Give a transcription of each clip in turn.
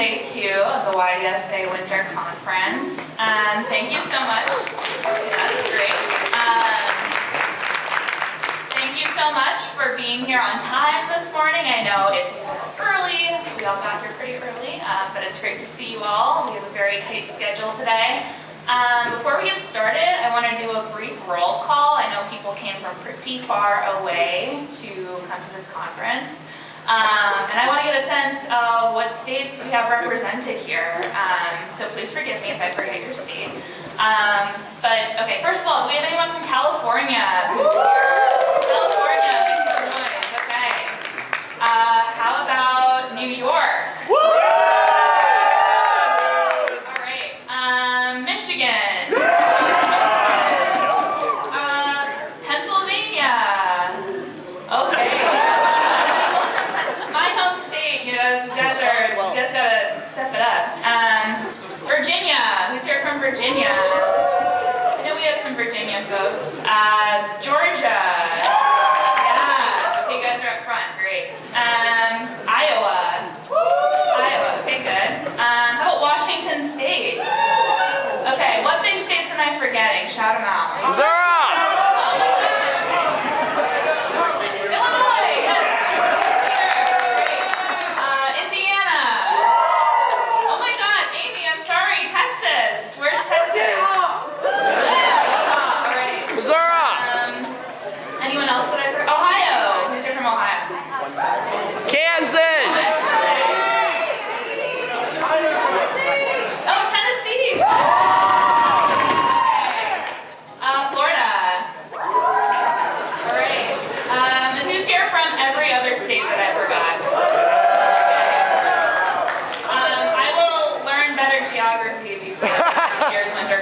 day 2 of the YDSA Winter Conference. Thank you so much. That's great. Thank you so much for being here on time this morning. I know it's a little early. We all got here pretty early, but it's great to see you all. We have a very tight schedule today. Before we get started, I want to do a brief roll call. I know people came from pretty far away to come to this conference. And I want to get a sense of what states we have represented here. So please forgive me if I forget your state. But okay, first of all, do we have anyone from California who's here? California, make some noise. Okay. How about New York? All right. Michigan. Pennsylvania. Okay. You guys gotta step it up. Virginia, who's here from Virginia? I know we have some Virginia folks. Georgia. Yeah, okay, you guys are up front, great. Iowa. Iowa, okay, good. How about Washington State? Okay, what big states am I forgetting? Shout them out.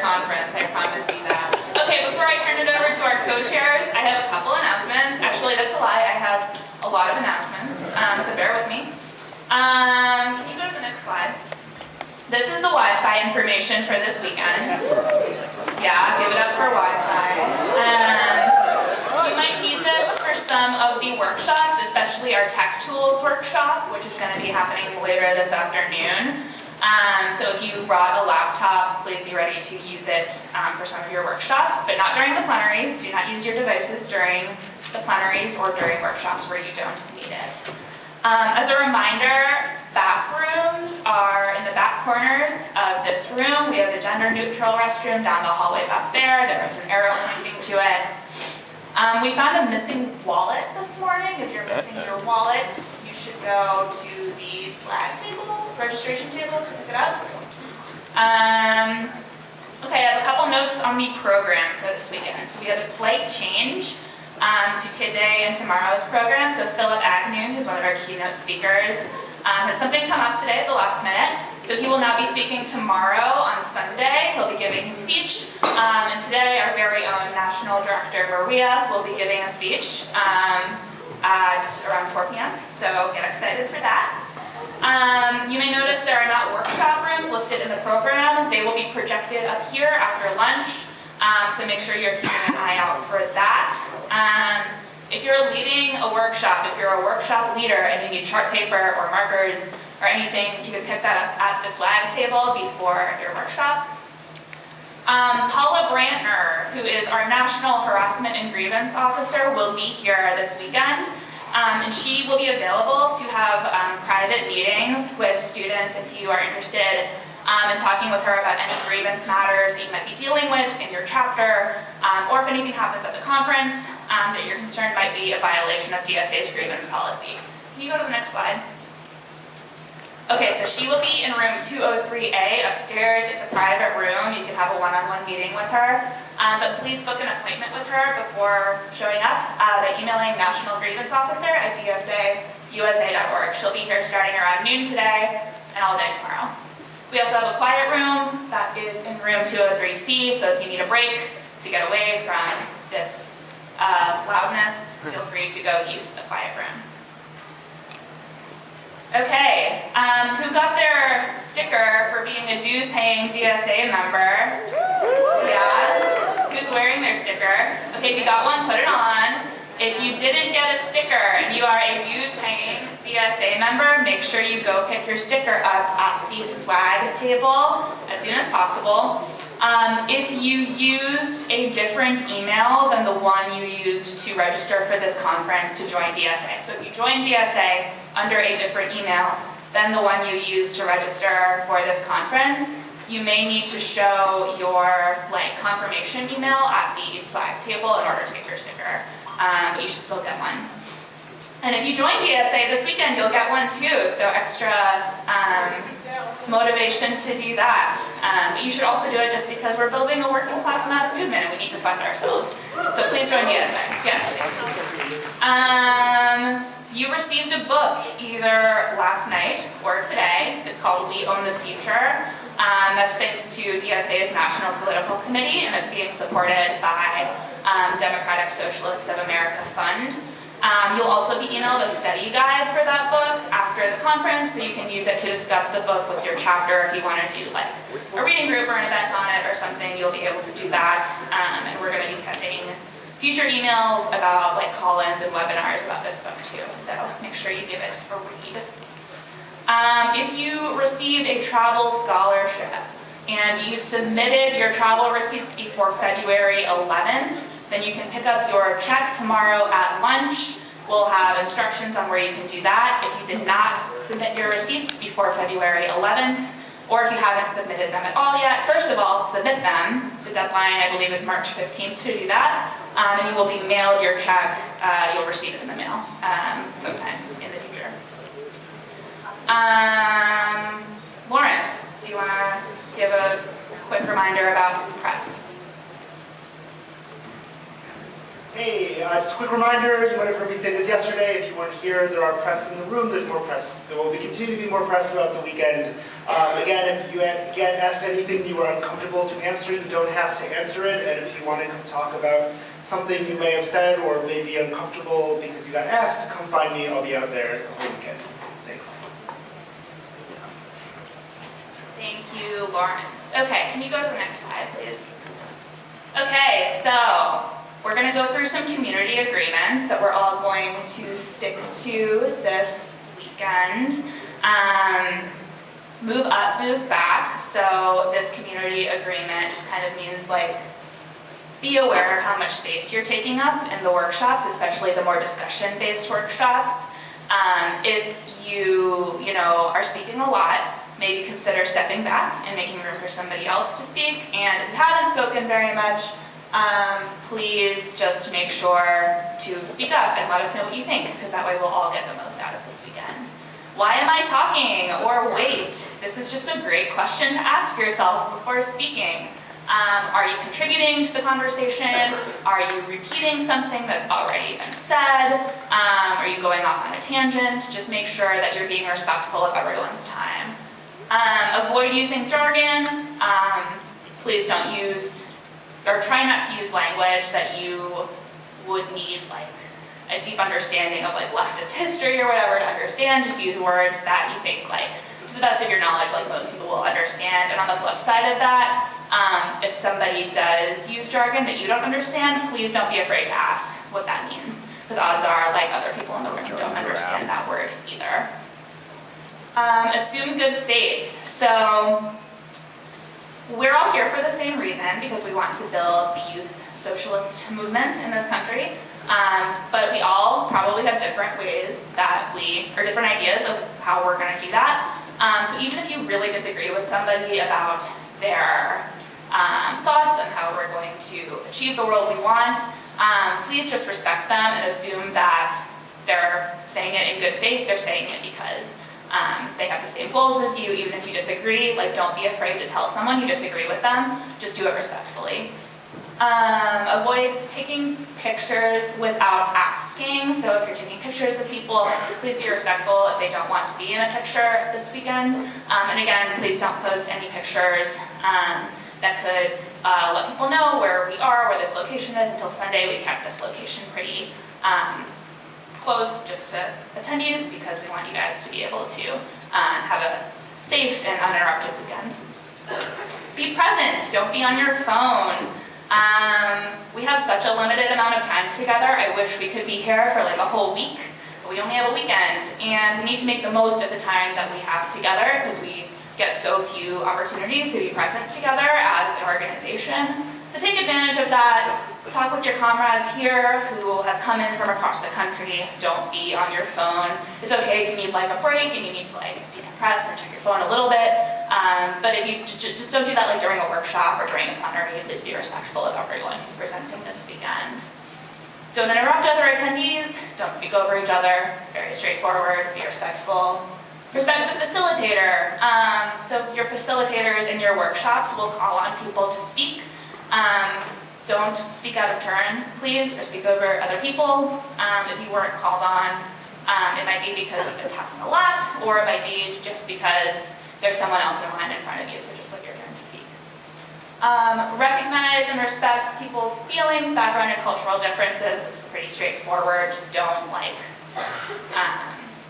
Conference, I promise you that. Okay, before I turn it over to our co-chairs, I have a couple announcements. Actually, that's a lie. I have a lot of announcements, so bear with me. Can you go to the next slide? This is the Wi-Fi information for this weekend. Yeah, give it up for Wi-Fi. You might need this for some of the workshops, especially our Tech Tools workshop, which is going to be happening later this afternoon. So if you brought a laptop, please be ready to use it for some of your workshops, but not during the plenaries. Do not use your devices during the plenaries or during workshops where you don't need it. As a reminder, bathrooms are in the back corners of this room. We have a gender-neutral restroom down the hallway back there. There is an arrow pointing to it. We found a missing wallet this morning. If you're missing your wallet, you should go to the swag table, registration table, to pick it up. Okay, I have a couple notes on the program for this weekend. So we have a slight change to today and tomorrow's program. So Philip Agnew, who's one of our keynote speakers, had something come up today at the last minute. So he will now be speaking tomorrow on Sunday. He'll be giving his speech. And today, our very own National Director, Maria, will be giving a speech at around 4 p.m. So get excited for that. You may notice there are not workshop rooms listed in the program. They will be projected up here after lunch. So make sure you're keeping an eye out for that. If you're leading a workshop, if you're a workshop leader and you need chart paper or markers or anything, you can pick that up at the swag table before your workshop. Paula Brantner, who is our National Harassment and Grievance Officer, will be here this weekend. And she will be available to have private meetings with students if you are interested in talking with her about any grievance matters that you might be dealing with in your chapter, or if anything happens at the conference that you're concerned might be a violation of DSA's grievance policy. Can you go to the next slide? Okay, so she will be in room 203A upstairs. It's a private room. You can have a one-on-one meeting with her. But please book an appointment with her before showing up by emailing National Grievance Officer at dsausa.org. She'll be here starting around noon today and all day tomorrow. We also have a quiet room that is in room 203C, so if you need a break to get away from this loudness, feel free to go use the quiet room. Okay, who got their sticker for being a dues-paying DSA member? Yeah, who's wearing their sticker? Okay, if you got one, put it on. If you didn't get a sticker and you are a dues-paying DSA member, make sure you go pick your sticker up at the swag table as soon as possible. If you used a different email than the one you used to register for this conference to join DSA, so if you joined DSA under a different email than the one you used to register for this conference, you may need to show your confirmation email at the swag table in order to get your sticker. But you should still get one. And if you join DSA this weekend, you'll get one too, so extra motivation to do that. But you should also do it just because we're building a working class mass movement and we need to fund ourselves. So please join DSA. Yes. You received a book either last night or today. It's called We Own the Future. That's thanks to DSA's National Political Committee, and it's being supported by Democratic Socialists of America Fund. You'll also be emailed a study guide for that book after the conference, so you can use it to discuss the book with your chapter if you want to do a reading group or an event on it or something. You'll be able to do that, and we're going to be sending future emails about call-ins and webinars about this book too, so make sure you give it a read. If you received a travel scholarship and you submitted your travel receipt before February 11th, then you can pick up your check tomorrow at lunch. We'll have instructions on where you can do that. If you did not submit your receipts before February 11th, or if you haven't submitted them at all yet, first of all, submit them. The deadline, I believe, is March 15th to do that. And you will be mailed your check. You'll receive it in the mail sometime in the future. Lawrence, do you want to give a quick reminder about press? Hey, just a quick reminder, you might have heard me say this yesterday, if you weren't here, there are press in the room, there's more press. There will continue to be more press throughout the weekend. Again, if you get asked anything you are uncomfortable to answer, you don't have to answer it, and if you want to come talk about something you may have said or may be uncomfortable because you got asked, come find me, I'll be out there the whole weekend. Thanks. Thank you, Lawrence. Okay, can you go to the next slide, please? Okay, so we're going to go through some community agreements that we're all going to stick to this weekend. Move up, move back. So this community agreement just kind of means be aware of how much space you're taking up in the workshops, especially the more discussion-based workshops. If you are speaking a lot, maybe consider stepping back and making room for somebody else to speak. And if you haven't spoken very much, please just make sure to speak up and let us know what you think, because that way we'll all get the most out of this weekend. Why am I talking? Or wait, this is just a great question to ask yourself before speaking. Are you contributing to the conversation? Are you repeating something that's already been said? Are you going off on a tangent? Just make sure that you're being respectful of everyone's time. Avoid using jargon. Please don't use, or try not to use language that you would need a deep understanding of leftist history or whatever to understand. Just use words that you think to the best of your knowledge most people will understand. And on the flip side of that, if somebody does use jargon that you don't understand, please don't be afraid to ask what that means, because odds are other people in the room don't understand that word either. Assume good faith. So we're all here for the same reason, because we want to build the youth socialist movement in this country. But we all probably have different ways or different ideas of how we're going to do that. So even if you really disagree with somebody about their thoughts on how we're going to achieve the world we want, please just respect them and assume that they're saying it in good faith. They're saying it because they have the same goals as you. Even if you disagree, don't be afraid to tell someone you disagree with them. Just do it respectfully. Avoid taking pictures without asking. So if you're taking pictures of people, please be respectful if they don't want to be in a picture this weekend. And again, please don't post any pictures that could let people know where we are, where this location is. Until Sunday, we kept this location pretty closed just to attendees, because we want you guys to be able to have a safe and uninterrupted weekend. Be present. Don't be on your phone. We have such a limited amount of time together. I wish we could be here for a whole week. we only have a weekend, and we need to make the most of the time that we have together because we get so few opportunities to be present together as an organization. So take advantage of that. Talk with your comrades here who have come in from across the country. Don't be on your phone. It's okay if you need like a break and you need to like decompress and check your phone a little bit. But if you just don't do that like during a workshop or during a plenary, please be respectful of everyone who's presenting this weekend. Don't interrupt other attendees. Don't speak over each other. Very straightforward. Be respectful. Respect the facilitator. So your facilitators in your workshops will call on people to speak. Don't speak out of turn, please, or speak over other people. If you weren't called on, it might be because you've been talking a lot, or it might be just because there's someone else in line in front of you, so just let your turn to speak. Recognize and respect people's feelings, background, and cultural differences. This is pretty straightforward. Just don't like,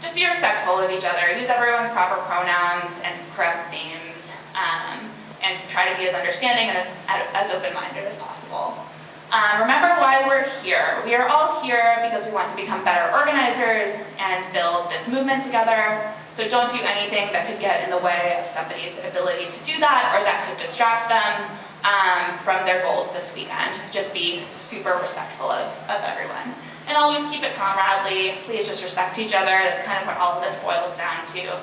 just be respectful of each other. Use everyone's proper pronouns and correct names. And try to be as understanding and as open-minded as possible. Remember why we're here. We are all here because we want to become better organizers and build this movement together. So don't do anything that could get in the way of somebody's ability to do that or that could distract them from their goals this weekend. Just be super respectful of everyone. And always keep it comradely. Please just respect each other. That's kind of what all of this boils down to.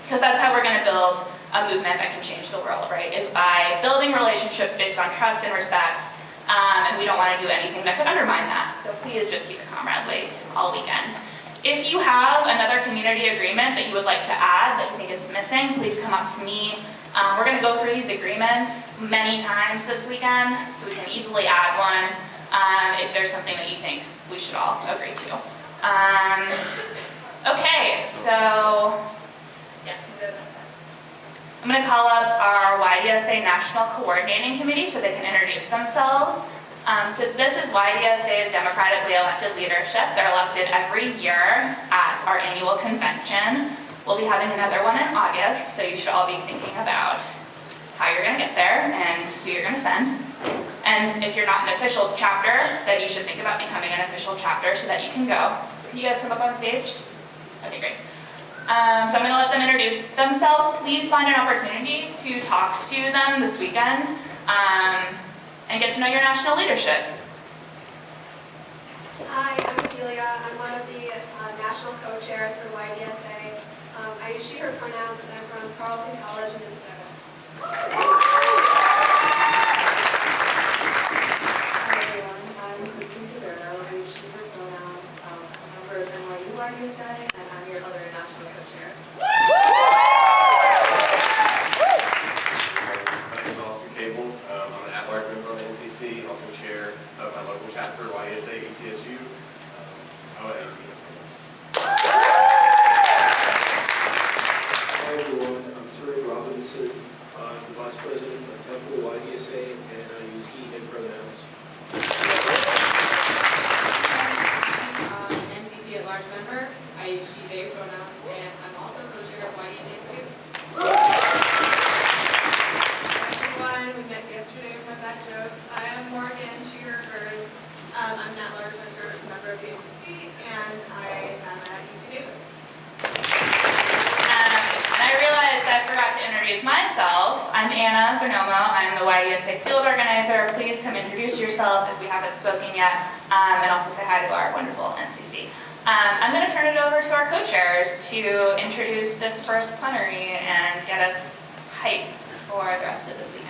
Because that's how we're going to build a movement that can change the world, right? Is by building relationships based on trust and respect, and we don't want to do anything that could undermine that. So please just keep it comradely all weekend. If you have another community agreement that you would like to add that you think is missing, please come up to me. We're going to go through these agreements many times this weekend, so we can easily add one if there's something that you think we should all agree to. Okay, so yeah. I'm going to call up our YDSA National Coordinating Committee so they can introduce themselves. So this is YDSA's democratically elected leadership. They're elected every year at our annual convention. We'll be having another one in August, so you should all be thinking about how you're going to get there and who you're going to send. And if you're not an official chapter, then you should think about becoming an official chapter so that you can go. Can you guys come up on stage? Okay, great. So I'm going to let them introduce themselves. Please find an opportunity to talk to them this weekend and get to know your national leadership. Hi, I'm Amelia. I'm one of the national co-chairs for YDSA. I use she, her pronouns, and I'm from Carleton College in Minnesota. Hi everyone, I'm Christine Severo. I use she, her pronouns. I'm a member of YDSA, and I'm your other national co-chair. I'm an at-large member on the NCC, also chair of my local chapter, YDSA ETSU. Hi everyone, I'm Terry Robinson. I'm the Vice President of Temple YDSA, and I use he, him pronouns. I'm an NCC at-large member. I use she, they pronouns, and I'm also co-chair of YDSA too. We met yesterday with my bad jokes. I am Morgan, she, her, hers. I'm an at-large member of the NCC, and I am at UC Davis. And I realized I forgot to introduce myself. I'm Anna Bonomo. I'm the YDSA field organizer. Please come introduce yourself if we haven't spoken yet, and also say hi to our wonderful NCC. I'm going to turn it over to our co-chairs to introduce this first plenary and get us hyped for the rest of this week.